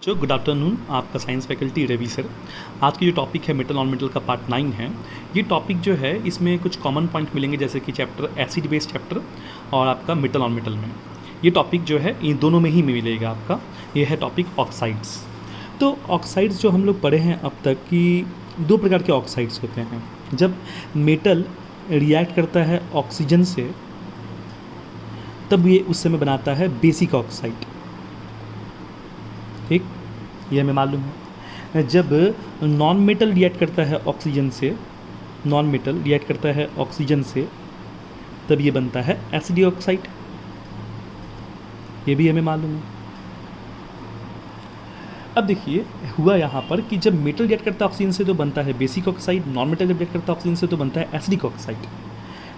जो good afternoon, आपका science faculty Ravi sir. आज की जो टॉपिक है मेटल नॉन मेटल का पार्ट 9 है। ये टॉपिक जो है इसमें कुछ कॉमन पॉइंट मिलेंगे, जैसे कि चैप्टर एसिड बेस चैप्टर और आपका मेटल नॉन मेटल में ये टॉपिक जो है इन दोनों में ही मिलेगा आपका। ये है टॉपिक ऑक्साइड्स। तो ऑक्साइड्स जो हम लोग पढ़े हैं अब तक कि दो प्रकार के ऑक्साइड्स होते हैं। जब मेटल रिएक्ट करता है ऑक्सीजन से तब ये उस समय बनाता है बेसिक ऑक्साइड। ठीक, ये हमें मालूम है। जब नॉन मेटल रिएक्ट करता है ऑक्सीजन से, नॉन मेटल रिएक्ट करता है ऑक्सीजन से, तब ये बनता है एसिड ऑक्साइड। ये भी हमें मालूम है। अब देखिए हुआ यहाँ पर कि जब मेटल रिएक्ट करता है ऑक्सीजन से तो बनता है बेसिक ऑक्साइड, नॉन मेटल जब रिएक्ट करता है ऑक्सीजन से तो बनता है एसिडिक ऑक्साइड।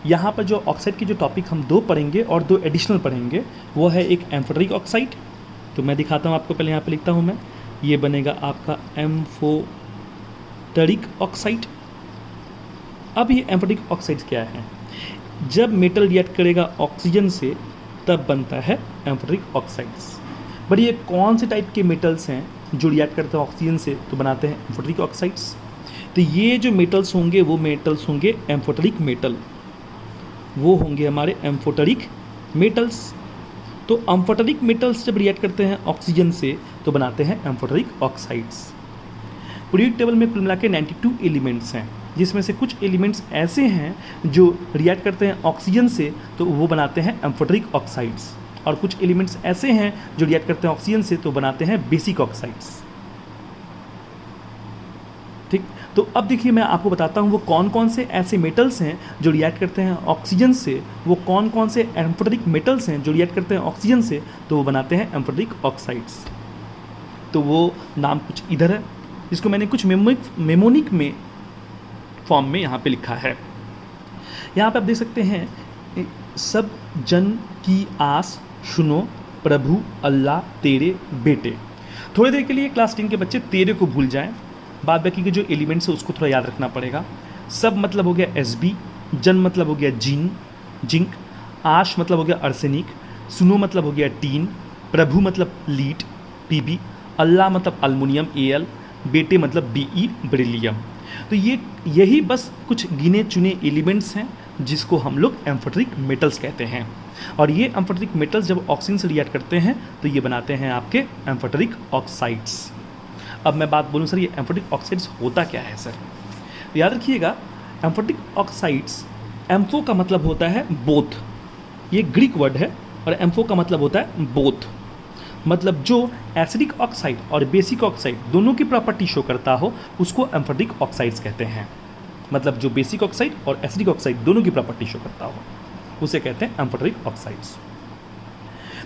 यहाँ पर जो ऑक्साइड की जो टॉपिक हम दो पढ़ेंगे और दो एडिशनल पढ़ेंगे वो है एक एम्फोटेरिक ऑक्साइड। तो मैं दिखाता हूँ आपको, पहले यहाँ पे लिखता हूँ मैं, ये बनेगा आपका एम्फोटेरिक ऑक्साइड। अब ये एम्फोटेरिक ऑक्साइड क्या है? जब मेटल रिएक्ट करेगा ऑक्सीजन से तब बनता है एम्फोटेरिक ऑक्साइड्स। बट ये कौन से टाइप के मेटल्स हैं जो रिएक्ट करते हैं ऑक्सीजन से तो बनाते हैं एम्फोटेरिक ऑक्साइड्स? तो ये जो मेटल्स होंगे वो मेटल्स होंगे एम्फोटेरिक मेटल, वो होंगे हमारे एम्फोटेरिक मेटल्स। तो एम्फोटेरिक मेटल्स जब रिएक्ट करते हैं ऑक्सीजन से तो बनाते हैं एम्फोटेरिक ऑक्साइड्स। पीरियोडिक टेबल में कुल मिला के 92 एलिमेंट्स हैं, जिसमें से कुछ एलिमेंट्स ऐसे हैं जो रिएक्ट करते हैं ऑक्सीजन से तो वो बनाते हैं एम्फोटेरिक ऑक्साइड्स, और कुछ एलिमेंट्स ऐसे हैं जो रिएक्ट करते हैं ऑक्सीजन से तो बनाते हैं बेसिक ऑक्साइड्स। ठीक, तो अब देखिए मैं आपको बताता हूँ वो कौन कौन से ऐसे मेटल्स हैं जो रिएक्ट करते हैं ऑक्सीजन से, वो कौन कौन से एम्फोटेरिक मेटल्स हैं जो रिएक्ट करते हैं ऑक्सीजन से तो वो बनाते हैं एम्फोटेरिक ऑक्साइड्स। तो वो नाम कुछ इधर है, जिसको मैंने कुछ मेमोनिक में फॉर्म में यहाँ पे लिखा है। यहाँ पे आप देख सकते हैं, सब जन की आस सुनो प्रभु अल्लाह तेरे बेटे। थोड़ी देर के लिए क्लास 10 के बच्चे तेरे को भूल जाएं, बाद बाकी के जो एलिमेंट्स है उसको थोड़ा याद रखना पड़ेगा। सब मतलब हो गया एसबी, जन मतलब हो गया जिंक, आश मतलब हो गया अर्सेनिक, सुनो मतलब हो गया टीन, प्रभु मतलब लीड पीबी, अल्लाह मतलब अल्मुनियम एल, बेटे मतलब बीई बेरिलियम। तो यही बस कुछ गिने चुने एलिमेंट्स हैं जिसको हम लोग एम्फोटेरिक मेटल्स कहते हैं। और ये एम्फोटेरिक मेटल्स जब ऑक्सीजन से रिएक्ट करते हैं तो ये बनाते हैं आपके एम्फोटेरिक ऑक्साइड्स। अब मैं बात बोलूँ सर, ये एम्फोटेरिक ऑक्साइड्स होता क्या है सर? तो याद रखिएगा, एम्फोटेरिक ऑक्साइड्स, एम्फो का मतलब होता है बोथ, ये ग्रीक वर्ड है, और एम्फो का मतलब होता है बोथ। मतलब जो एसिडिक ऑक्साइड और बेसिक ऑक्साइड दोनों की प्रॉपर्टी शो करता हो उसको एम्फोटेरिक ऑक्साइड्स कहते हैं। मतलब जो बेसिक ऑक्साइड और एसिडिक ऑक्साइड दोनों की प्रॉपर्टी शो करता हो उसे कहते हैं एम्फोटेरिक ऑक्साइड्स।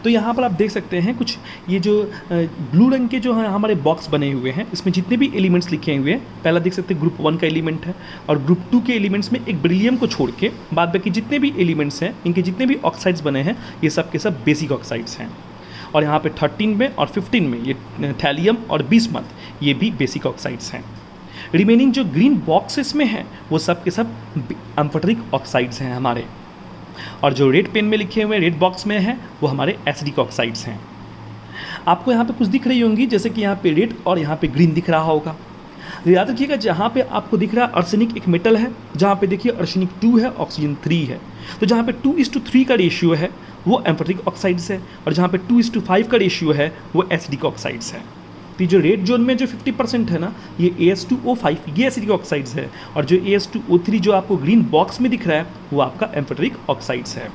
तो यहाँ पर आप देख सकते हैं कुछ ये जो ब्लू रंग के जो हैं हमारे बॉक्स बने हुए हैं, इसमें जितने भी एलिमेंट्स लिखे हुए हैं, पहला देख सकते हैं ग्रुप 1 का एलिमेंट है, और ग्रुप 2 के एलिमेंट्स में एक बेरिलियम को छोड़ के बाद बाकी जितने भी एलिमेंट्स हैं, इनके जितने भी ऑक्साइड्स बने हैं ये सब के सब बेसिक ऑक्साइड्स हैं। और यहाँ पे 13 में और 15 में ये थैलियम और बिस्मथ ये भी बेसिक ऑक्साइड्स हैं। रिमेनिंग जो ग्रीन बॉक्सेस में हैं वो सब के सब एम्फोटेरिक ऑक्साइड्स हैं हमारे, और जो रेड पेन में लिखे हुए रेड बॉक्स में है वो हमारे एसिडिक ऑक्साइड्स हैं। आपको यहाँ पे कुछ दिख रही होंगी, जैसे कि यहाँ पे रेड और यहाँ पे ग्रीन दिख रहा होगा। याद रखिएगा, जहाँ पे आपको दिख रहा है अर्सेनिक एक मेटल है, जहाँ पे देखिए अर्सेनिक 2 है, ऑक्सीजन 3 है, तो जहाँ पे 2:3 का रेशियो है वो एम्फोटेरिक ऑक्साइड्स है, और जहाँ पे 2:5 का रेशियो है वो एसिडिक ऑक्साइड्स है। तो जो रेड जोन में जो 50% है ना, ये AS2O5 ये एसिडिक ऑक्साइड्स है, और जो AS2O3 जो आपको ग्रीन बॉक्स में दिख रहा है वो आपका एम्फोटेरिक ऑक्साइड्स है।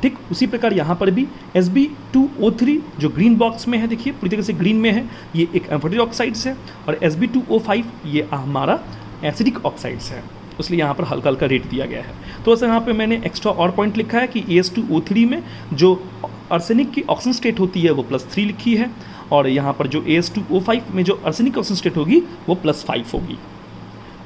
ठीक, उसी प्रकार यहाँ पर भी Sb2O3 जो ग्रीन बॉक्स में है, देखिए पूरी तरीके से ग्रीन में है, ये एक एम्फोटेरिक ऑक्साइड्स है, और Sb2O5 ये हमारा एसिडिक ऑक्साइड्स है, इसलिए यहाँ पर हल्का हल्का रेट दिया गया है। तो वैसे यहाँ पे मैंने एक्स्ट्रा और पॉइंट लिखा है कि AS2O3 में जो अर्सेनिक की ऑक्सीजन स्टेट होती है वो +3 लिखी है, और यहाँ पर जो AS2O5 में जो अर्सेनिक ऑक्सीजन स्टेट होगी वो +5 होगी।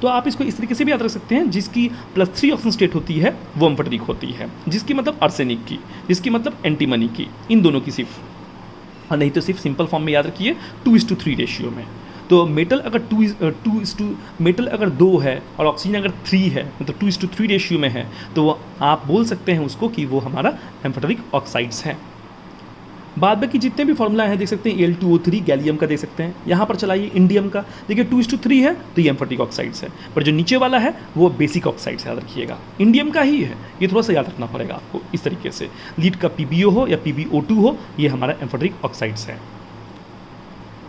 तो आप इसको इस तरीके से भी याद रख सकते हैं, जिसकी +3 ऑक्सीजन स्टेट होती है वो एम्फोटेरिक होती है, जिसकी मतलब अर्सेनिक की, जिसकी मतलब एंटीमनी की, इन दोनों की सिर्फ, और नहीं तो सिर्फ सिंपल फॉर्म में याद रखिए 2:3 रेशियो में। तो मेटल अगर मेटल अगर 2 है और ऑक्सीजन अगर 3 है, मतलब 2:3 रेशियो में है, तो वो आप बोल सकते हैं उसको कि वो हमारा एम्फोटेरिक ऑक्साइड्स है। बाद बाकी जितने भी फॉर्मूला हैं देख सकते हैं, Al2O3 गैलियम का देख सकते हैं, यहाँ पर चलाइए इंडियम का, देखिए 2:3 है तो ये एम्फोटेरिक ऑक्साइड्स है, पर जो नीचे वाला है वो बेसिक ऑक्साइड्स याद रखिएगा, इंडियम का ही है, ये थोड़ा सा याद रखना पड़ेगा आपको इस तरीके से। लीड का PbO हो या PbO2 हो, ये हमारा एम्फोटेरिक ऑक्साइड्स है,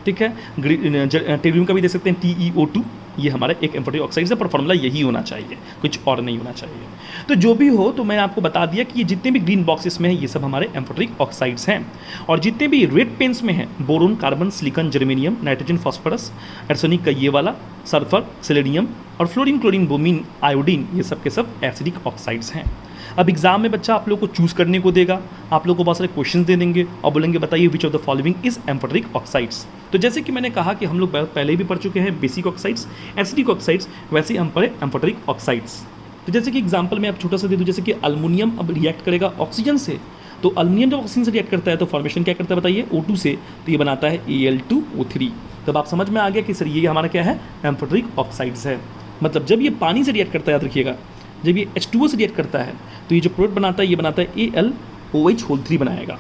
ठीक है। टेरियम का भी देख सकते हैं TeO2, ये हमारा एक एम्फोटेरिक ऑक्साइड्स है, पर फॉर्मूला यही होना चाहिए, कुछ और नहीं होना चाहिए। तो जो भी हो, तो मैंने आपको बता दिया कि ये जितने भी ग्रीन बॉक्सेस में हैं ये सब हमारे एम्फोटेरिक ऑक्साइड्स हैं, और जितने भी रेड पेन्स में हैं boron, carbon, silicon, germanium, nitrogen, phosphorus, arsenic का ये वाला, सल्फर, सेलेनियम और फ्लोरीन, क्लोरीन, ब्रोमीन, आयोडीन, ये सब के सब एसिडिक ऑक्साइड्स हैं। अब एग्जाम में बच्चा आप लोग को चूज़ करने को देगा, आप लोग को बहुत सारे क्वेश्चन दे देंगे और बोलेंगे बताइए which of the following is amphoteric oxides. तो जैसे कि मैंने कहा कि हम लोग पहले भी पढ़ चुके हैं बेसिक ऑक्साइड्स, एसिडिक ऑक्साइड्स, वैसे ही हम पढ़े एम्फोटेरिक ऑक्साइड्स। तो जैसे कि एग्जाम्पल में आप छोटा सा दे दूँ, जैसे कि अल्मोनियम अब रिएक्ट करेगा ऑक्सीजन से, तो अल्मोनियम जब ऑक्सीजन से रिएक्ट करता है तो फॉर्मेशन क्या करता है बताइए, O2 से, तो ये बनाता है Al2O3। तब आप समझ में आ गया कि सर ये हमारा क्या है, एम्फोटेरिक ऑक्साइड्स है। मतलब जब ये पानी से रिएक्ट करता है, याद रखिएगा, जब ये H2O से रिएक्ट करता है तो ये जो प्रोडक्ट बनाता है ये बनाता है AlOH3 बनाएगा,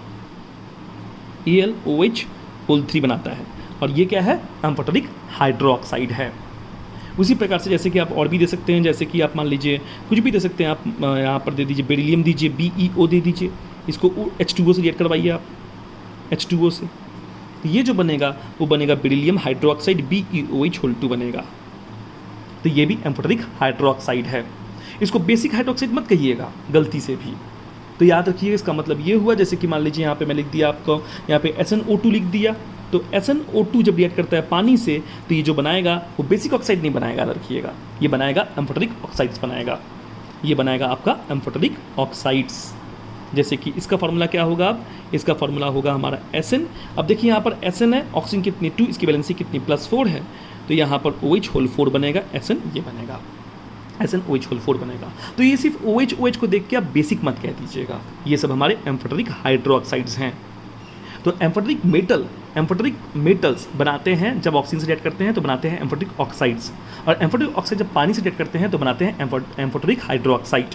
AlOH3 बनाता है, और ये क्या है, एम्फोटेरिक हाइड्रोक्साइड है। उसी प्रकार से जैसे कि आप और भी दे सकते हैं, जैसे कि आप मान लीजिए कुछ भी दे सकते हैं, आप यहाँ पर दे दीजिए बेरिलियम दीजिए, BeO दे दीजिए, इसको H2O से रिएक्ट करवाइए आप, H2O से, तो ये जो बनेगा वो बनेगा बेरिलियम हाइड्रोक्साइड, BeOH2 बनेगा। तो ये भी एम्फोटेरिक हाइड्रोक्साइड है। इसको बेसिक हाइड्रोक्साइड मत कहिएगा गलती से भी, तो याद रखिए इसका मतलब ये हुआ, जैसे कि मान लीजिए यहाँ पे मैं लिख दिया आपको, यहाँ पे SnO2 लिख दिया, तो SnO2 जब रिएक्ट करता है पानी से तो ये जो बनाएगा वो बेसिक ऑक्साइड नहीं बनाएगा, याद रखिएगा, ये बनाएगा एम्फोटेरिक ऑक्साइड्स बनाएगा, ये बनाएगा आपका एम्फोटेरिक ऑक्साइड्स। जैसे कि इसका फार्मूला क्या होगा, अब इसका फार्मूला होगा हमारा Sn। अब देखिए यहाँ पर Sn है, ऑक्सीजन कितनी 2, इसकी वैलेंसी कितनी +4 है, तो यहाँ पर OH4 बनेगा, Sn ये बनेगा, SnOH4 बनेगा। तो ये सिर्फ OH को देख के आप बेसिक मत कह दीजिएगा, ये सब हमारे एम्फोटेरिक हाइड्रोक्साइड्स हैं। तो एम्फोटेरिक मेटल्स बनाते हैं जब ऑक्सीजन से रिएक्ट करते हैं तो बनाते हैं एम्फोटेरिक ऑक्साइड्स, और एम्फोटेरिक ऑक्साइड जब पानी से रिएक्ट करते हैं तो बनाते हैं एम्फोटेरिक हाइड्रोक्साइड।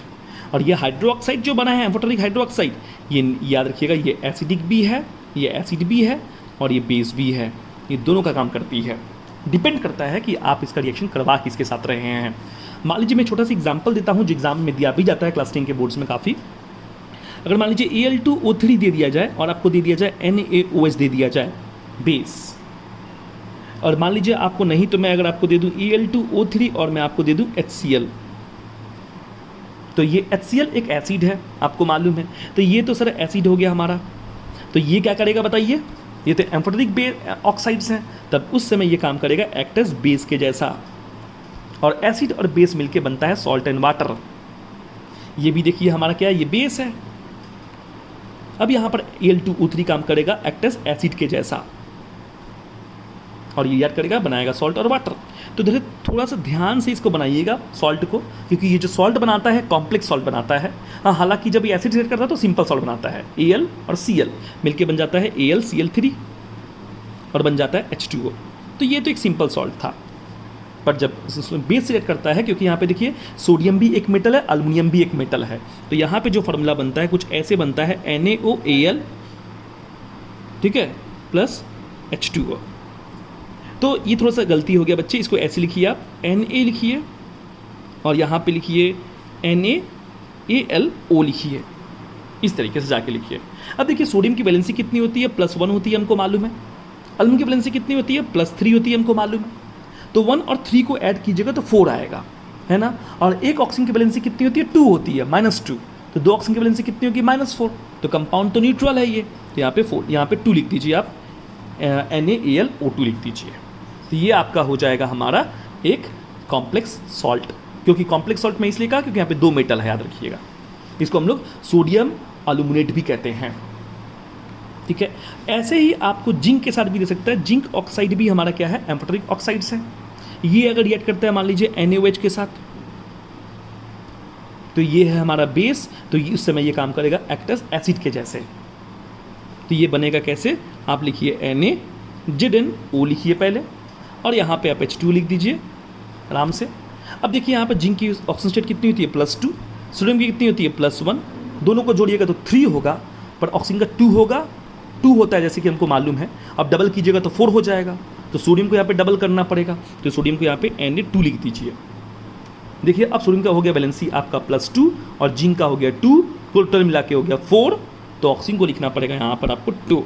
और ये हाइड्रोक्साइड जो बना है एम्फोटेरिक हाइड्रोक्साइड, ये याद रखिएगा, ये एसिडिक भी है, ये एसिड भी है, और ये बेस भी है, ये दोनों का काम करती है। डिपेंड करता है कि आप इसका रिएक्शन करवा किसके साथ रहे हैं। मान लीजिए मैं छोटा सा एग्जांपल देता हूं जो एग्जाम में दिया भी जाता है क्लास 10 के बोर्ड्स में काफ़ी। अगर मान लीजिए Al2O3 दे दिया जाए और आपको दे दिया जाए NaOH दे दिया जाए बेस, और मान लीजिए आपको नहीं, तो मैं अगर आपको दे दूं Al2O3 और मैं आपको दे दूं HCl, तो ये HCl एक एसिड है, आपको मालूम है, तो ये तो सर एसिड हो गया हमारा, तो ये क्या करेगा बताइए, ये तो एम्फोटेरिक ऑक्साइड्स हैं, तब उस समय ये काम करेगा एक्ट एज बेस के जैसा, और एसिड और बेस मिलके बनता है सॉल्ट एंड वाटर। ये भी देखिए हमारा क्या है, ये बेस है। अब यहाँ पर Al2O3 काम करेगा एक्ट एज एसिड के जैसा, और ये याद करेगा बनाएगा सॉल्ट और वाटर। तो देखिए थोड़ा सा ध्यान से इसको बनाइएगा सॉल्ट को, क्योंकि ये जो सॉल्ट बनाता है कॉम्प्लेक्स सॉल्ट बनाता है। हाँ, हालांकि जब ये एसिड रिएक्ट करता है तो सिंपल सॉल्ट बनाता है, Al और Cl मिलके बन जाता है AlCl3 और बन जाता है H2O। तो ये तो एक सिंपल सॉल्ट था, पर जब बेस रिएक्ट करता है, क्योंकि यहाँ पे देखिए सोडियम भी एक मेटल है, अल्मीनियम भी एक मेटल है, तो यहाँ पे जो फार्मूला बनता है कुछ ऐसे बनता है NaOAl, ठीक है, प्लस H2O। तो ये थोड़ा सा गलती हो गया बच्चे, इसको ऐसे लिखिए आप, Na लिखिए और यहाँ पे लिखिए NaAlO लिखिए, इस तरीके से जाके लिखिए। अब देखिए सोडियम की वैलेंसी कितनी होती है, +1 होती है, हमको मालूम है। अल्मीनियम की वैलेंसी कितनी होती है, +3 होती है, हमको मालूम है। तो 1 और 3 को ऐड कीजिएगा तो 4 आएगा, है ना। और एक ऑक्सीजन की वैलेंसी कितनी होती है, 2 होती है, -2। तो 2 ऑक्सीजन की वैलेंसी कितनी होगी, -4। तो कंपाउंड तो न्यूट्रल है ये, तो यहाँ पे 4, यहाँ पे 2 लिख दीजिए आप, NaAlO2 लिख दीजिए। तो ये आपका हो जाएगा हमारा एक कॉम्प्लेक्स सॉल्ट, क्योंकि कॉम्प्लेक्स सॉल्ट में इसलिए कहा क्योंकि यहाँ पे 2 मेटल है, याद रखिएगा। इसको हम लोग सोडियम अल्यूमिनेट भी कहते हैं, ठीक है। ऐसे ही आपको जिंक के साथ भी दे सकता है, जिंक ऑक्साइड भी हमारा क्या है, एम्फोटेरिक ऑक्साइड्स है। ये अगर रिएक्ट करता है मान लीजिए NaOH के साथ, तो ये है हमारा बेस, तो उस समय ये काम करेगा एक्ट एज एसिड के जैसे। तो ये बनेगा कैसे, आप लिखिए NaZnO लिखिए पहले, और यहाँ पे आप H2 लिख दीजिए आराम से। अब देखिए यहाँ पर जिंक की ऑक्सीजन स्टेट कितनी होती है, +2, सोडियम की कितनी होती है, +1। दोनों को जोड़िएगा तो 3 होगा, पर ऑक्सीजन का 2 होगा, 2 होता है जैसे कि हमको मालूम है। अब डबल कीजिएगा तो 4 हो जाएगा, तो सोडियम को यहाँ पे डबल करना पड़ेगा, तो सोडियम को यहाँ पे Na2 लिख दीजिए। देखिए अब सोडियम का हो गया वैलेंसी आपका +2 और जिंक का हो गया 2, टोटल मिला के हो गया 4, तो ऑक्सीजन को लिखना पड़ेगा यहाँ पर आपको 2,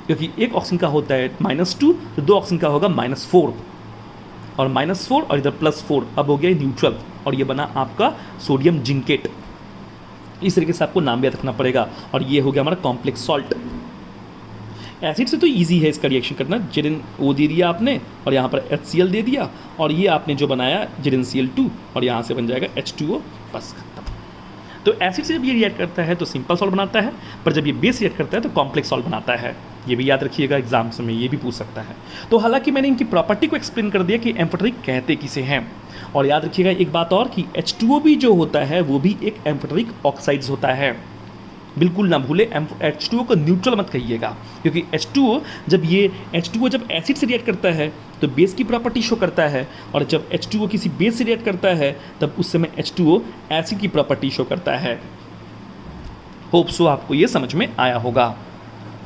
क्योंकि एक ऑक्सीजन का होता है -2, तो 2 ऑक्सीजन का होगा -4 और -4 और इधर +4, अब हो गया न्यूट्रल और ये बना आपका सोडियम जिंकेट। इस तरीके से आपको नाम भी याद रखना पड़ेगा। और ये हो गया हमारा कॉम्प्लेक्स सॉल्ट। एसिड से तो इजी है इसका रिएक्शन करना, ZnO दे दिया आपने और यहाँ पर HCl दे दिया और ये आपने जो बनाया ZnCl2 और यहाँ से बन जाएगा H2O, बस खत्म। तो एसिड से जब ये रिएक्ट करता है तो सिंपल सॉल्ट बनाता है, पर जब ये बेस रिएक्ट करता है तो कॉम्प्लेक्स सॉल्ट बनाता है। ये भी याद रखिएगा, एग्जाम्स में ये भी पूछ सकता है। तो हालांकि मैंने इनकी प्रॉपर्टी को एक्सप्लेन कर दिया कि एम्फोटेरिक कहते किसे हैं। और याद रखिएगा एक बात और कि H2O भी जो होता है वो भी एक एम्फोटेरिक ऑक्साइड्स होता है, बिल्कुल ना भूले। H2O को न्यूट्रल मत कहिएगा, क्योंकि H2O जब एसिड से रिएक्ट करता है तो बेस की प्रॉपर्टी शो करता है, और जब H2O किसी बेस से रिएक्ट करता है तब उस समय H2O एसिड की प्रॉपर्टी शो करता है। होप सो आपको ये समझ में आया होगा।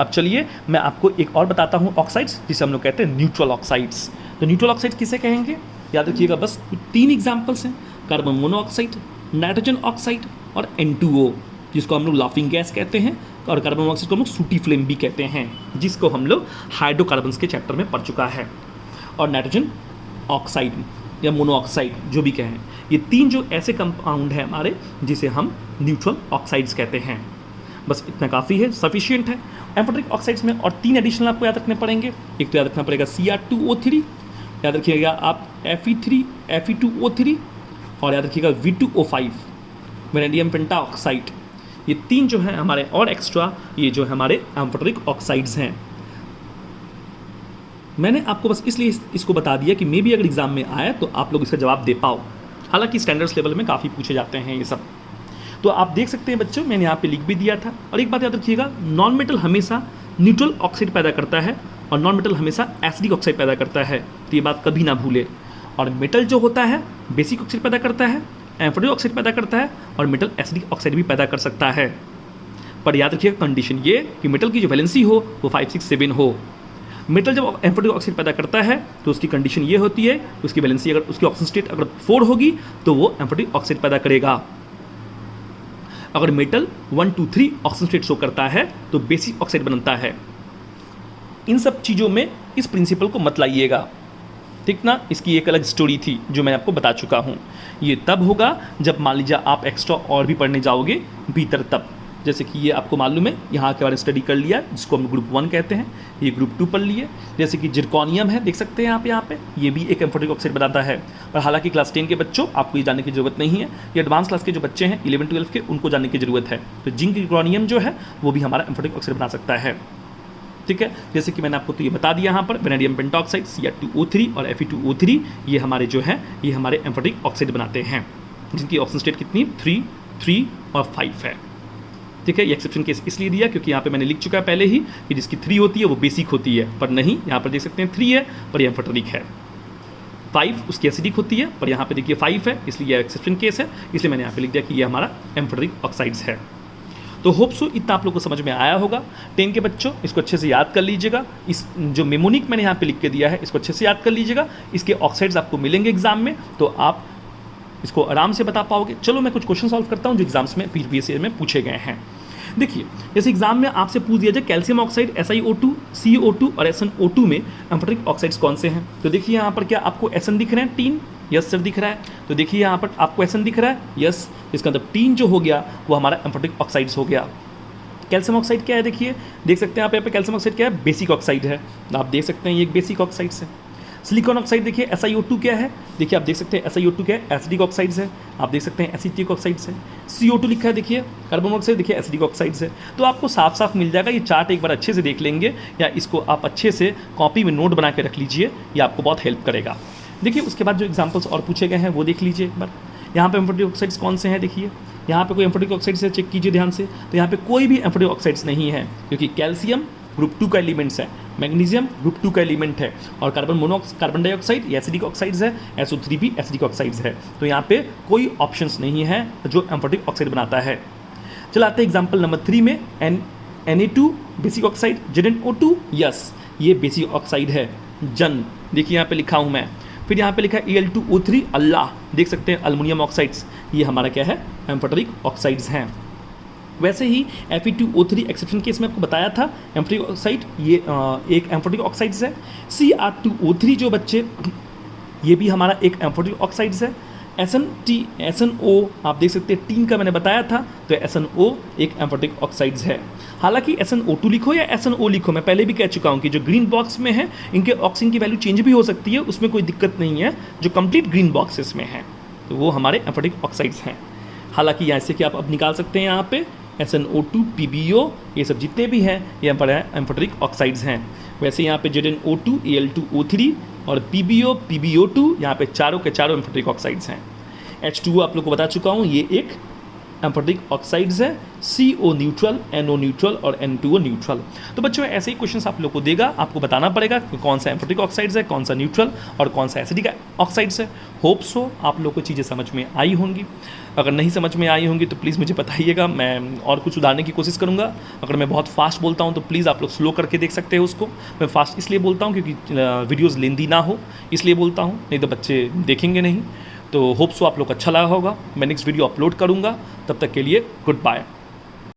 अब चलिए मैं आपको एक और बताता हूँ ऑक्साइड्स, जिसे हम लोग कहते हैं न्यूट्रल ऑक्साइड्स। तो न्यूट्रल ऑक्साइड किसे कहेंगे, याद रखिएगा बस 3 एग्जाम्पल्स हैं, कार्बन मोनोऑक्साइड, नाइट्रोजन ऑक्साइड और N2O, जिसको हम लोग लाफिंग गैस कहते हैं, और कार्बन मोनोऑक्साइड को हम लोग सूटी फ्लेम भी कहते हैं, जिसको हम लोग हाइड्रोकार्बन्स के चैप्टर में पढ़ चुका है। और नाइट्रोजन ऑक्साइड या मोनोऑक्साइड जो भी कहें, ये 3 जो ऐसे कंपाउंड हैं हमारे जिसे हम न्यूट्रल ऑक्साइड्स कहते हैं। बस इतना काफ़ी है, सफिशिएंट है। एम्फोटेरिक ऑक्साइड्स में और 3 एडिशनल आपको याद रखने पड़ेंगे। एक तो याद रखना पड़ेगा Cr2O3, याद रखिएगा आप Fe3 Fe2O3 और याद रखिएगा V2O5 वेनेडियम पेंटाऑक्साइड। ये 3 जो हैं हमारे और एक्स्ट्रा ये जो हमारे एम्फोटेरिक ऑक्साइड्स हैं। मैंने आपको बस इसलिए इसको बता दिया कि मे भी अगर एग्जाम में आए तो आप लोग इसका जवाब दे पाओ। हालांकि स्टैंडर्ड्स लेवल में काफ़ी पूछे जाते हैं ये सब, तो आप देख सकते हैं बच्चों, मैंने यहाँ पे लिख भी दिया था। और एक बात याद रखिएगा, नॉन मेटल हमेशा न्यूट्रल ऑक्साइड पैदा करता है और नॉन मेटल हमेशा एसिडिक ऑक्साइड पैदा करता है, तो ये बात कभी ना भूले। और मेटल जो होता है बेसिक ऑक्साइड पैदा करता है, एम्फोटेरिक ऑक्साइड पैदा करता है, और मेटल एसिडिक ऑक्साइड भी पैदा कर सकता है। पर याद रखिएगा कंडीशन ये कि मेटल की जो वैलेंसी हो वो 5, 6, 7 हो। मेटल जब एम्फोटेरिक ऑक्साइड पैदा करता है तो उसकी कंडीशन ये होती है, उसकी वैलेंसी अगर उसकी ऑक्सीजन स्टेट अगर 4 होगी तो वो एम्फोटेरिक ऑक्साइड पैदा करेगा। अगर मेटल 1, 2, 3 ऑक्सीजन स्टेट शो करता है तो बेसिक ऑक्साइड बनता है। इन सब चीज़ों में इस प्रिंसिपल को मत लाइएगा, ठीक ना। इसकी एक अलग स्टोरी थी जो मैं आपको बता चुका हूँ। ये तब होगा जब मान लीजिए आप एक्स्ट्रा और भी पढ़ने जाओगे भीतर, तब जैसे कि ये आपको मालूम है यहाँ के बारे में स्टडी कर लिया, जिसको हम ग्रुप 1 कहते हैं, ये ग्रुप 2 पढ़ लिए। जैसे कि जिरकोनियम है, देख सकते हैं आप यहाँ पे, ये भी एक एम्फोटेरिक ऑक्साइड बनाता है। पर हालांकि क्लास 10 के बच्चों आपको ये जानने की जरूरत नहीं है, ये एडवांस क्लास के जो बच्चे हैं 11, 12 के, उनको जानने की जरूरत है। तो जिंक जिरकोनियम जो है वो भी हमारा एम्फोटेरिक ऑक्साइड बना सकता है, ठीक है। जैसे कि मैंने आपको तो ये बता दिया यहाँ पर, वेनेडियम पेंटाऑक्साइड Cr2O3 और Fe2O3 ये हमारे जो है ये हमारे एम्फोटेरिक ऑक्साइड बनाते हैं, जिनकी ऑक्सीजन स्टेट कितनी 3, 3 और 5 है, ठीक है। ये एक्सेप्शन केस इसलिए दिया क्योंकि यहाँ पे मैंने लिख चुका है पहले ही कि जिसकी 3 होती है वो बेसिक होती है, पर नहीं, यहाँ पर देख सकते हैं 3 है पर ये एम्फोटेरिक है। 5 उसकी एसिडिक होती है, पर यहाँ पे देखिए 5 है, इसलिए ये एक्सेप्शन केस है, इसलिए मैंने यहाँ पे लिख दिया कि ये हमारा एम्फोटेरिक ऑक्साइड्स है। तो होप सो इतना आप लोग को समझ में आया होगा। 10 के बच्चों इसको अच्छे से याद कर लीजिएगा। इस जो मेमोनिक मैंने यहाँ पे लिख के दिया है इसको अच्छे से याद कर लीजिएगा। इसके ऑक्साइड्स आपको मिलेंगे एग्जाम में, तो आप इसको आराम से बता पाओगे। चलो मैं कुछ क्वेश्चन सॉल्व करता हूँ जो एग्जाम्स में प्रीवियस ईयर में पूछे गए हैं। देखिए, जैसे एग्जाम में आपसे पूछ दिया जाए कैल्शियम ऑक्साइड SiO2, CO2 और SnO2 में एम्फोटेरिक ऑक्साइड्स कौन से हैं। तो देखिए यहाँ पर क्या आपको Sn दिख रहे हैं 3, यस सर दिख रहा है। तो देखिए यहाँ पर आपको Sn दिख रहा है, यस, इसका मतलब 3 जो हो गया वो हमारा एम्फोटेरिक ऑक्साइड्स हो गया। कैल्शियम ऑक्साइड क्या है, देखिए देख सकते हैं आप यहाँ पे कैल्शियम ऑक्साइड क्या है, बेसिक ऑक्साइड है, आप देख सकते हैं ये एक बेसिक ऑक्साइड्स है। सिलिकॉन ऑक्साइड देखिए SiO2 क्या है, देखिए आप देख सकते हैं SiO2 क्या है, एसिडिक ऑक्साइड्स है, आप देख सकते हैं एसिटिक ऑक्साइड्स है। CO2 लिखा है देखिए, कार्बन मोनोऑक्साइड देखिए एसिडिक ऑक्साइड्स है। तो आपको साफ साफ मिल जाएगा। ये चार्ट एक बार अच्छे से देख लेंगे या इसको आप अच्छे से कॉपी में नोट बना के रख लीजिए, ये आपको बहुत हेल्प करेगा। देखिए उसके बाद जो एग्जाम्पल्स और पूछे गए हैं वो देख लीजिए एक बार। यहाँ पे एम्फोटेरिक ऑक्साइड्स कौन से हैं, देखिए यहाँ पे कोई एम्फोटेरिक ऑक्साइड्स है, चेक कीजिए ध्यान से। तो यहाँ पे कोई भी एम्फोटेरिक ऑक्साइड्स नहीं है, क्योंकि कैल्शियम ग्रुप 2 का एलिमेंट्स है, मैग्नीशियम ग्रुप 2 का एलिमेंट है, और कार्बन डाइऑक्साइड ये एसिडिक ऑक्साइड्स है, SO3 भी एसिडिक ऑक्साइड्स है। तो यहाँ पे कोई ऑप्शंस नहीं है जो एम्फोटेरिक ऑक्साइड बनाता है। चलाते हैं एग्जाम्पल नंबर 3 में Na2 basic oxide, ZnO2 yes ये बेसिक ऑक्साइड है। जन देखिए यहाँ पे लिखा हूँ मैं, फिर यहाँ पे लिखा है Al2O3 अल्लाह, देख सकते हैं अल्मोनियम ऑक्साइड्स, ये हमारा क्या है एम्फोटेरिक ऑक्साइड्स हैं। वैसे ही Fe2O3 एक्सेप्शन केस में आपको बताया था एम्फोटेरिक ऑक्साइड, ये एक एम्फोटेरिक ऑक्साइड्स है। Cr2O3 जो बच्चे ये भी हमारा एक एम्फोटेरिक ऑक्साइड्स है। SnO आप देख सकते हैं टीन का मैंने बताया था, तो SnO एक एम्फोटेरिक ऑक्साइड्स है। हालांकि SnO2 लिखो या SnO लिखो, मैं पहले भी कह चुका हूँ कि जो ग्रीन बॉक्स में है इनके ऑक्सीजन की वैल्यू चेंज भी हो सकती है, उसमें कोई दिक्कत नहीं है। जो कंप्लीट ग्रीन बॉक्सेस में है तो वो हमारे एम्फोटेरिक ऑक्साइड्स हैं। हालांकि यहाँ से कि आप अब निकाल सकते हैं यहाँ पे SnO2 PbO ये सब जितने भी हैं ये हमारे एम्फोटेरिक ऑक्साइड्स हैं। वैसे यहाँ पे ZnO2 Al2O3 और PbO PbO2 यहाँ पे चारों के चारों एम्फोटेरिक ऑक्साइड्स हैं। H2O आप लोग को बता चुका हूँ ये एक एम्फोटेरिक ऑक्साइड्स है। CO न्यूट्रल, NO न्यूट्रल और N2O न्यूट्रल। तो बच्चों ऐसे ही क्वेश्चंस आप लोग को देगा, आपको बताना पड़ेगा कि कौन सा एम्फोटेरिक ऑक्साइड्स है, कौन सा न्यूट्रल और कौन सा एसिडिक ऑक्साइड्स है। होप सो आप लोग को चीज़ें समझ में आई होंगी। अगर नहीं समझ में आई होंगी तो प्लीज़ मुझे बताइएगा, मैं और कुछ सुधारने की कोशिश करूँगा। अगर मैं बहुत फास्ट बोलता हूँ तो प्लीज़ आप लोग स्लो करके देख सकते हैं उसको। मैं फास्ट इसलिए बोलता हूँ क्योंकि वीडियोज़ लेंदी ना हो, इसलिए बोलता हूँ, नहीं तो बच्चे देखेंगे नहीं। तो होप सो आप लोग अच्छा लगा होगा। मैं नेक्स्ट वीडियो अपलोड करूँगा, तब तक के लिए गुड बाय।